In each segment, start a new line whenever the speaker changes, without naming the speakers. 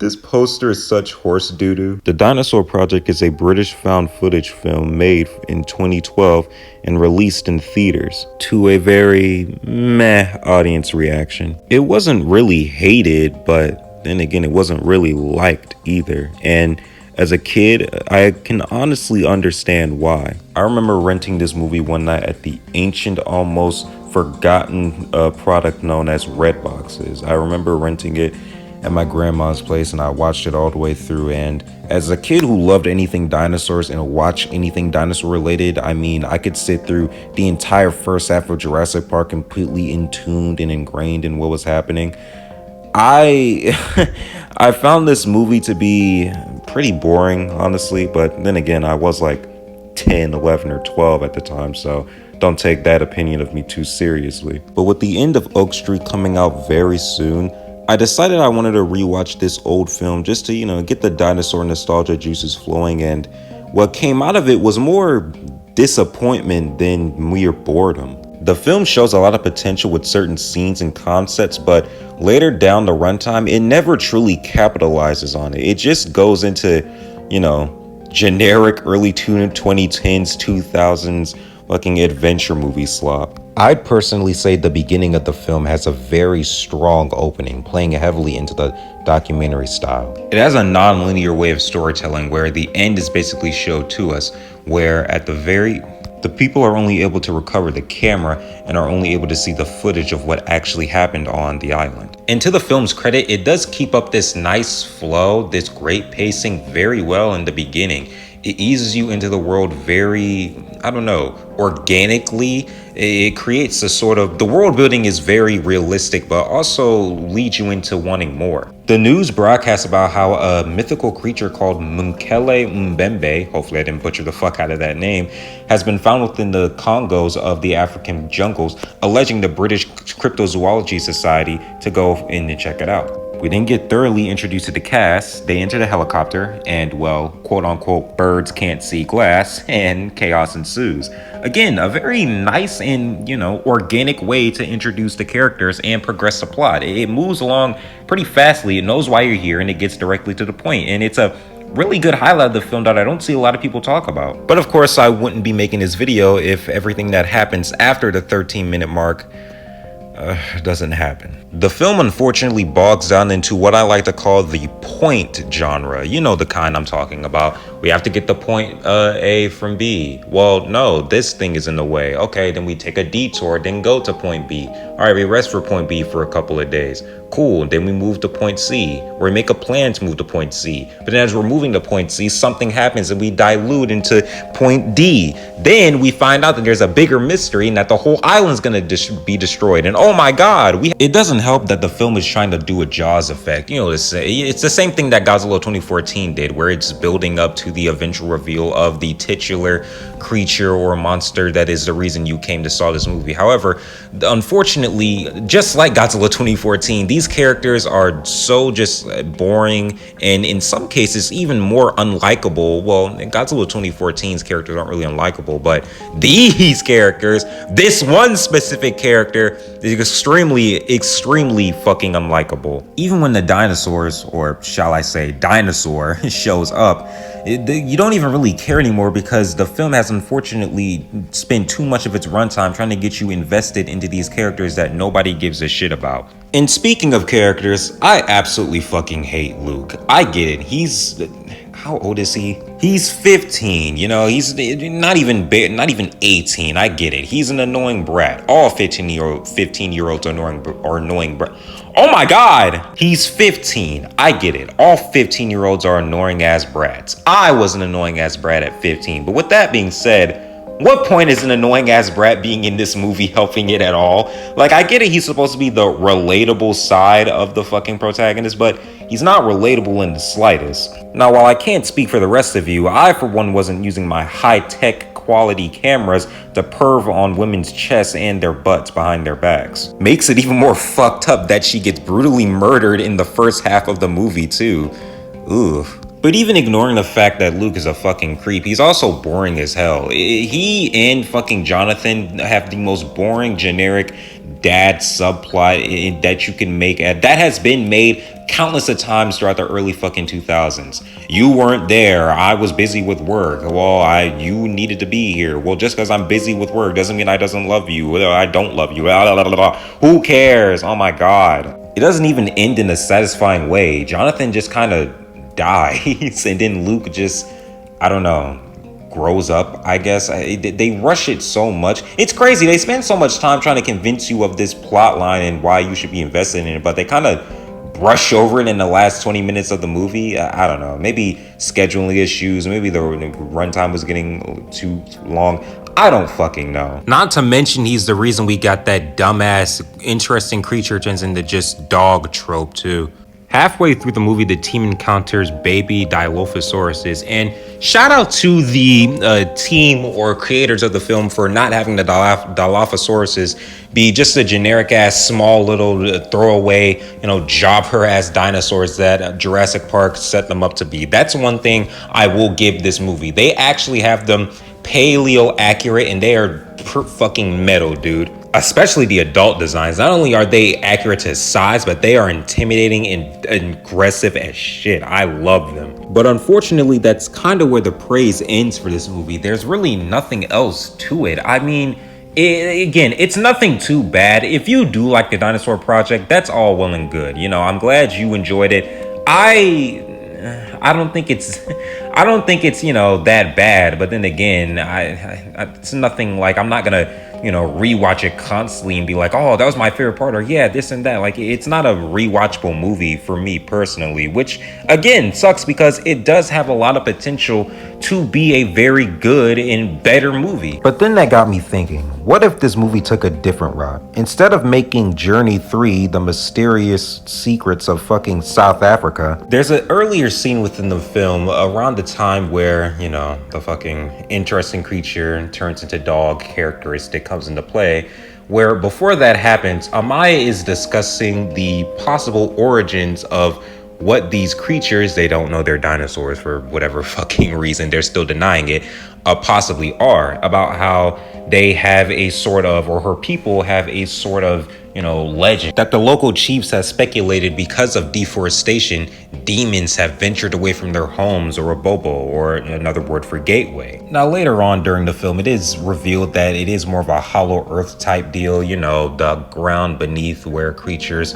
This poster is such horse doo-doo. The Dinosaur Project is a British found footage film made in 2012 and released in theaters to a very meh audience reaction. It wasn't really hated, but then again, it wasn't really liked either. And as a kid, I can honestly understand why. I remember renting this movie one night at the ancient, almost forgotten product known as Redboxes. I remember renting it at my grandma's place and I watched it all the way through. And as a kid who loved anything dinosaurs and watch anything dinosaur related, I mean, I could sit through the entire first half of Jurassic Park completely intuned and ingrained in what was happening. I I found this movie to be pretty boring, honestly, but then again, I was like 10, 11, or 12 at the time, so don't take that opinion of me too seriously. But with the end of Oak Street coming out very soon, I decided I wanted to rewatch this old film just to, get the dinosaur nostalgia juices flowing, and what came out of it was more disappointment than mere boredom. The film shows a lot of potential with certain scenes and concepts, but later down the runtime, it never truly capitalizes on it. It just goes into, generic early 2010s, 2000s fucking adventure movie slop. I'd personally say the beginning of the film has a very strong opening, playing heavily into the documentary style. It has a non-linear way of storytelling where the end is basically showed to us, where at the people are only able to recover the camera and are only able to see the footage of what actually happened on the island. And to the film's credit, it does keep up this nice flow, this great pacing very well in the beginning. It eases you into the world very, organically. It creates the world building is very realistic, but also leads you into wanting more. The news broadcasts about how a mythical creature called Mkele Mbembe, hopefully I didn't butcher the fuck out of that name, has been found within the Congos of the African jungles, alleging the British Cryptozoology Society to go in and check it out. We didn't get thoroughly introduced to the cast. They entered a helicopter and, well, quote unquote, birds can't see glass, and chaos ensues. Again, a very nice and, organic way to introduce the characters and progress the plot. It moves along pretty fastly. It knows why you're here and it gets directly to the point. And it's a really good highlight of the film that I don't see a lot of people talk about. But of course, I wouldn't be making this video if everything that happens after the 13-minute mark doesn't happen. The film unfortunately bogs down into what I like to call the point genre. You know the kind I'm talking about. We have to get the point A from B. Well, no, this thing is in the way. Okay, then we take a detour, then go to point B. All right, we rest for point B for a couple of days. Cool, then we move to point C, or we make a plan to move to point C. But then as we're moving to point C, something happens and we dilute into point D. Then we find out that there's a bigger mystery and that the whole island's gonna be destroyed. And oh my God, it doesn't help that the film is trying to do a Jaws effect. It's the same thing that Godzilla 2014 did, where it's building up to the eventual reveal of the titular creature or monster that is the reason you came to saw this movie. However, unfortunately, just like Godzilla 2014, these characters are so just boring and in some cases even more unlikable. Well, Godzilla 2014's characters aren't really unlikable, but these characters, this one specific character, is extremely fucking unlikable. Even when the dinosaurs, or shall I say dinosaur, shows up, you don't even really care anymore because the film has unfortunately spent too much of its runtime trying to get you invested into these characters that nobody gives a shit about. And speaking of characters, I absolutely fucking hate Luke. I get it. How old is he? He's 15, he's not even 18. I get it. He's an annoying brat. All 15-year-olds are annoying brat. Oh my God, he's 15. I get it. All 15-year-olds are annoying ass brats. I was an annoying ass brat at 15. But with that being said, what point is an annoying ass brat being in this movie helping it at all? Like, I get it, he's supposed to be the relatable side of the fucking protagonist, but he's not relatable in the slightest. Now, while I can't speak for the rest of you, I for one wasn't using my high-tech quality cameras to perv on women's chests and their butts behind their backs. Makes it even more fucked up that she gets brutally murdered in the first half of the movie too. Oof. But even ignoring the fact that Luke is a fucking creep, he's also boring as hell. He and fucking Jonathan have the most boring, generic dad subplot that you can make that has been made countless of times throughout the early fucking 2000s. You weren't there. I was busy with work. Well, you needed to be here. Well, just because I'm busy with work doesn't mean I doesn't love you. Well, I don't love you. Blah, blah, blah, blah. Who cares? Oh my God. It doesn't even end in a satisfying way. Jonathan just kind of dies, and then Luke just, I don't know, grows up, I guess. They rush it so much. It's crazy. They spend so much time trying to convince you of this plot line and why you should be invested in it, but they kind of brush over it in the last 20 minutes of the movie. I don't know. Maybe scheduling issues. Maybe the runtime was getting too long. I don't fucking know. Not to mention he's the reason we got that dumbass interesting creature turns into just dog trope too. Halfway through the movie, the team encounters baby Dilophosauruses, and shout out to the team or creators of the film for not having the Dilophosauruses be just a generic ass small little throwaway, jobber ass dinosaurs that Jurassic Park set them up to be. That's one thing I will give this movie. They actually have them paleo accurate, and they are fucking metal, dude. Especially the adult designs. Not only are they accurate to size, but they are intimidating and aggressive as shit. I love them. But unfortunately, that's kind of where the praise ends for this movie. There's really nothing else to it. I mean, it's nothing too bad. If you do like the Dinosaur Project, that's all well and good. I'm glad you enjoyed it. I don't think it's that bad, but then again, it's nothing like I'm not gonna rewatch it constantly and be like, oh, that was my favorite part, or yeah, this and that. Like, it's not a rewatchable movie for me personally, which again sucks because it does have a lot of potential to be a very good and better movie. But then that got me thinking, what if this movie took a different route? Instead of making Journey 3 the mysterious secrets of fucking South Africa, there's an earlier scene within the film around the time where, the fucking interesting creature turns into dog characteristic comes into play, where before that happens, Amaya is discussing the possible origins of what these creatures, they don't know they're dinosaurs for whatever fucking reason, they're still denying it, possibly are, about how they have a sort of, or her people have a sort of, legend that the local chiefs have speculated because of deforestation, demons have ventured away from their homes, or a bobo, or another word for gateway. Now later on during the film, it is revealed that it is more of a hollow earth type deal, the ground beneath where creatures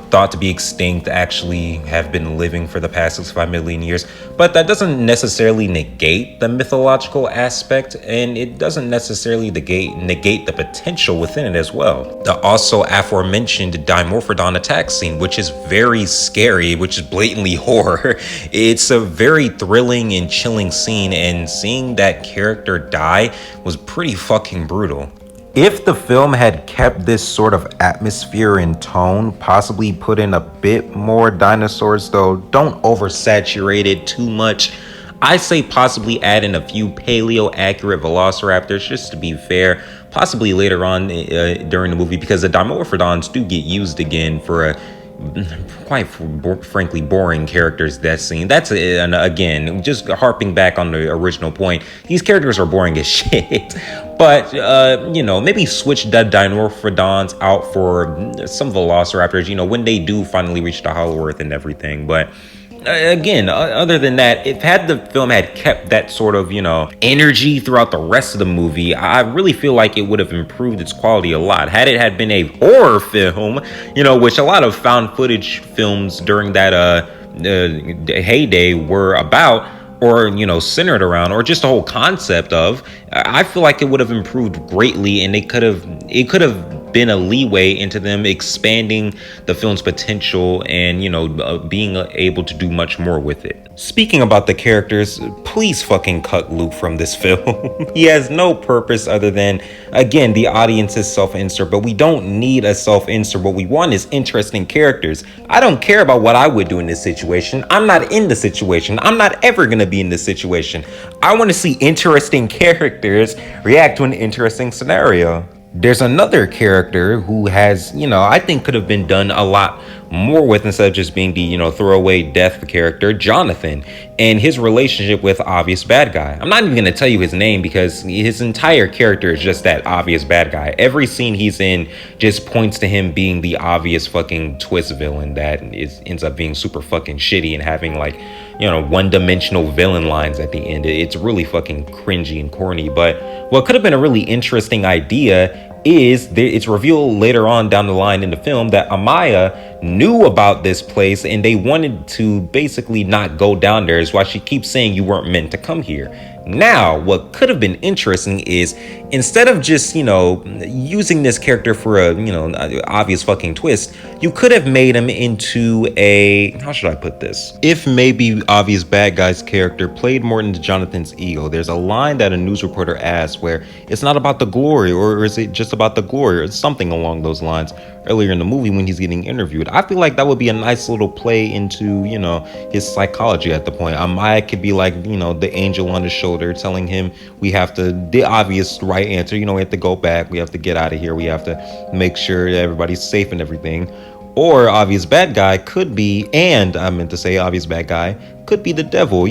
thought to be extinct actually have been living for the past 65 million years. But that doesn't necessarily negate the mythological aspect, and it doesn't necessarily negate the potential within it as well. The also aforementioned Dimorphodon attack scene, which is very scary, which is blatantly horror. It's a very thrilling and chilling scene, and seeing that character die was pretty fucking brutal. If the film had kept this sort of atmosphere and tone, possibly put in a bit more dinosaurs, though don't oversaturate it too much. I say possibly add in a few paleo accurate velociraptors just to be fair, possibly later on during the movie, because the Dimorphodons do get used again for a quite frankly boring characters. That scene, that's again just harping back on the original point, these characters are boring as shit. But maybe switch the Dinophodons out for some velociraptors when they do finally reach the Hollow Earth and everything. But again, other than that, if the film had kept that sort of energy throughout the rest of the movie, I really feel like it would have improved its quality a lot. Had it had been a horror film, which a lot of found footage films during that heyday were about, or centered around, or just the whole concept of, I feel like it would have improved greatly, and it could have been a leeway into them expanding the film's potential and being able to do much more with it. Speaking about the characters, please fucking cut Luke from this film. He has no purpose other than, again, the audience's self-insert, but we don't need a self-insert. What we want is interesting characters. I don't care about what I would do in this situation. I'm not in the situation. I'm not ever gonna be in this situation. I want to see interesting characters react to an interesting scenario. There's another character who has, I think could have been done a lot more with, instead of just being the, throwaway death character, Jonathan, and his relationship with obvious bad guy. I'm not even going to tell you his name because his entire character is just that obvious bad guy. Every scene he's in just points to him being the obvious fucking twist villain that ends up being super fucking shitty and having like, one-dimensional villain lines at the end. It's really fucking cringy and corny. But what could have been a really interesting idea is it's revealed later on down the line in the film that Amaya knew about this place and they wanted to basically not go down there, is why she keeps saying you weren't meant to come here. Now, what could have been interesting is, instead of just, using this character for a, obvious fucking twist, you could have made him into how should I put this? If maybe obvious bad guy's character played more into Jonathan's ego. There's a line that a news reporter asked where it's not about the glory, or is it just about the glory, or something along those lines, earlier in the movie when he's getting interviewed. I feel like that would be a nice little play into, his psychology at the point. Amaya could be like, the angel on his shoulder telling him the obvious right answer, we have to go back, we have to get out of here, we have to make sure that everybody's safe and everything. Or obvious bad guy could be, and I meant to say obvious bad guy, could be the devil,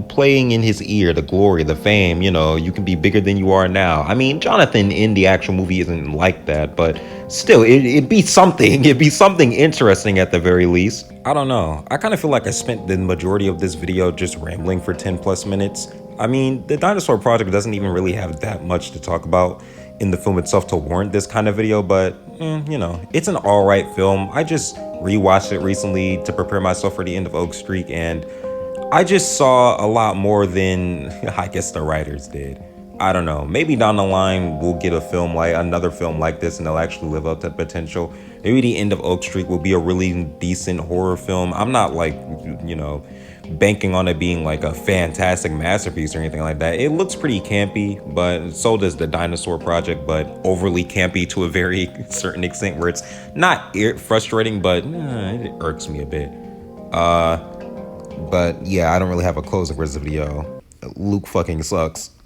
playing in his ear, the glory, the fame, you can be bigger than you are now. I mean, Jonathan in the actual movie isn't like that, but still, it'd be something. It'd be something interesting at the very least. I don't know. I kind of feel like I spent the majority of this video just rambling for 10 plus minutes. I mean, the Dinosaur Project doesn't even really have that much to talk about in the film itself to warrant this kind of video, but it's an all right film. I just rewatched it recently to prepare myself for the end of Oak Street, and I just saw a lot more than I guess the writers did. I don't know. Maybe down the line we'll get another film like this, and they'll actually live up to the potential. Maybe the end of Oak Street will be a really decent horror film. I'm not like, banking on it being like a fantastic masterpiece or anything like that. It looks pretty campy, but so does the Dinosaur Project, but overly campy to a very certain extent where it's not frustrating, but it irks me a bit. But yeah, I don't really have a closing for this video. Luke fucking sucks.